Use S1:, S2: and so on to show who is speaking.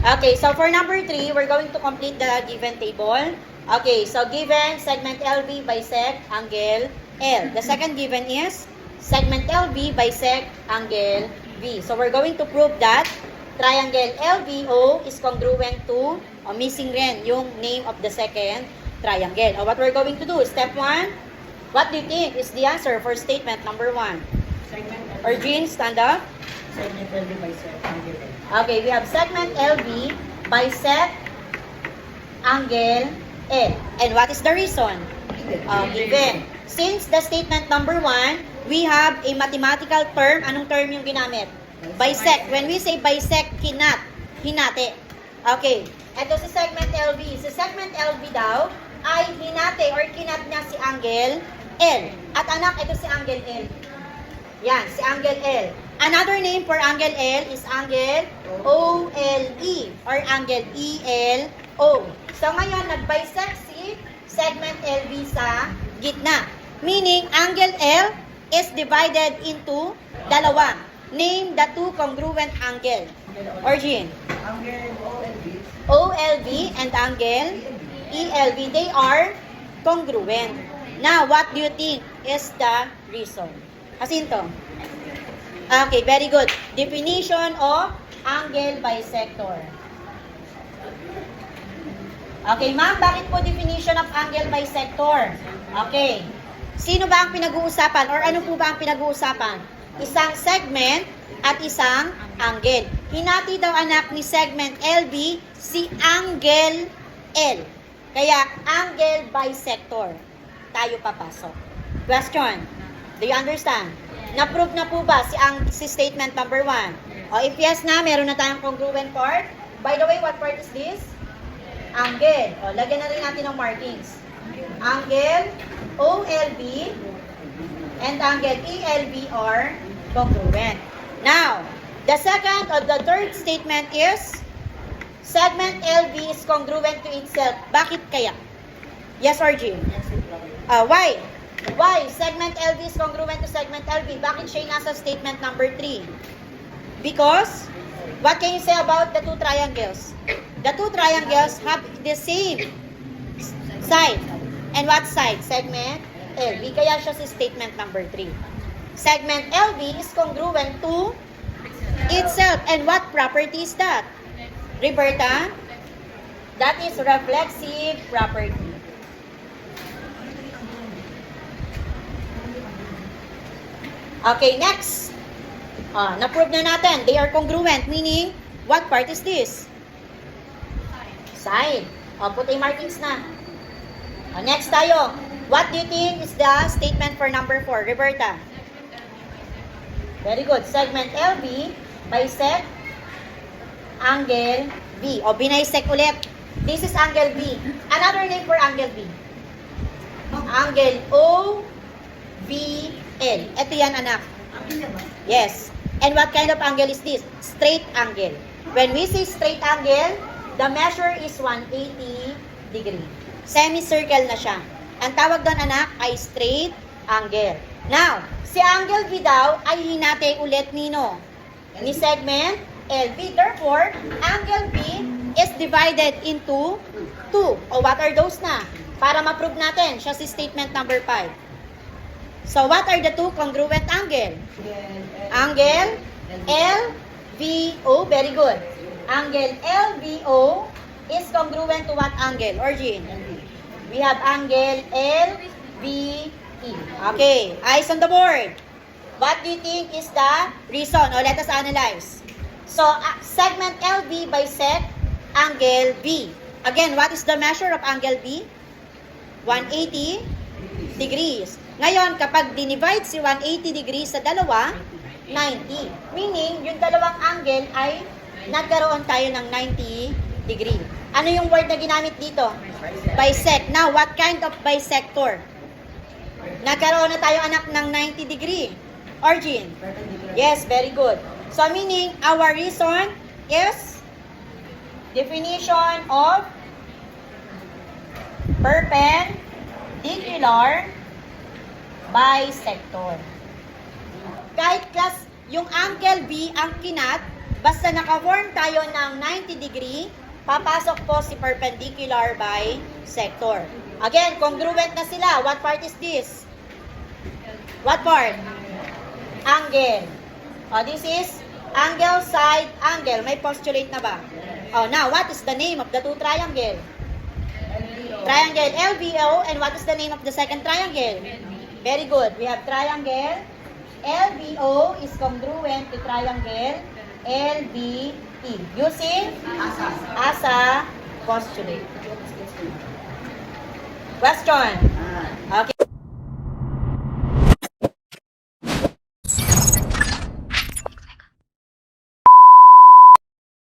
S1: Okay, so for number 3, we're going to complete the given table. Okay, so given segment LB bisect angle L. The second given is segment LB bisect angle B. So we're going to prove that triangle LBO is congruent to, missing rin yung name of the second triangle. What we're going to do, step 1, what do you think is the answer for statement number 1?
S2: Segment LB.
S1: Origin, stand up.
S2: Segment LB bisect angle L.
S1: Okay, we have segment LB bisect angle L. And what is the reason? Given. Since the statement number 1, we have a mathematical term. Anong term yung ginamit? Bisect. When we say bisect, hinati. Okay. Ito si segment LB. Si segment LB daw ay hinati or kinat niya si angle L. At anak, ito si angle L. Yan, si angle L. Another name for angle L is angle OLE or angle ELO. So ngayon, nag-bisect si segment LB sa gitna. Meaning, angle L is divided into dalawa. Name the two congruent angle. Origin.
S2: Angle OLB.
S1: OLB and angle ELB, they are congruent. Now, what do you think is the reason? Jacinto. Okay, very good. Definition of angle bisector. Okay, ma'am, bakit po definition of angle bisector? Okay. Sino ba ang pinag-uusapan or ano po ba ang pinag-uusapan? Isang segment at isang angle. Hinati daw anak ni segment LB si angle L. Kaya angle bisector. Tayo papasok. Question. Do you understand? Na-prove na po ba si statement number 1? O if yes na, meron na tayong congruent part. By the way, what part is this? Angle. O, lagyan na rin natin ng markings. Angle OLB and angle ELB are congruent. Now, the second or the third statement is segment LB is congruent to itself. Bakit kaya? Yes or G? Why? Why? Segment LB is congruent to segment LB. Bakit siya nasa statement number 3? Because, what can you say about the two triangles? The two triangles have the same side. And what side? Segment LB. Kaya siya sa statement number 3. Segment LB is congruent to itself. And what property is that? Roberta? That is reflexive property. Okay, next. Na-prove na natin. They are congruent. Meaning, what part is this? Side. Put a markings na. Next tayo. What do you think is the statement for number 4? Roberta? Very good. Segment LB bisect angle B. Binisect ulit. This is angle B. Another name for angle B. Angle OVL. Ito yan, anak. Yes. And what kind of angle is this? Straight angle. When we say straight angle, the measure is 180 degree. Semicircle na siya. Ang tawag doon, anak, ay straight angle. Now, si angle B daw ay hinati ulit nino ni segment LB. Therefore, angle B is divided into 2. O what are those na? Para ma-prove natin, siya si statement number 5. So, what are the two congruent angle? Angle LVO. Very good. Angle LVO is congruent to what angle? Origin. We have angle LVE. Okay. Eyes on the board. What do you think is the reason? Let us analyze. So, segment LB bisect angle B. Again, what is the measure of angle B? 180 degrees. Ngayon, kapag dinivide si 180 degrees sa dalawa, 90. Meaning, yung dalawang angle ay nagkaroon tayo ng 90 degree. Ano yung word na ginamit dito? Bisect. Now, what kind of bisector? Nagkaroon na tayo anak ng 90 degree. Origin? Yes, very good. So, meaning, our reason is definition of perpendicular bisector. Kahit yung angle B ang kinat, Basta naka-form tayo ng 90 degree, papasok po si perpendicular by sector. Again, congruent na sila. What part is this? What part? Angle. This is angle, side, angle. May postulate na ba? Now, what is the name of the two triangle? Triangle LBO. And what is the name of the second triangle? Very good. We have triangle LBO is congruent to triangle LBE using as a postulate. Question.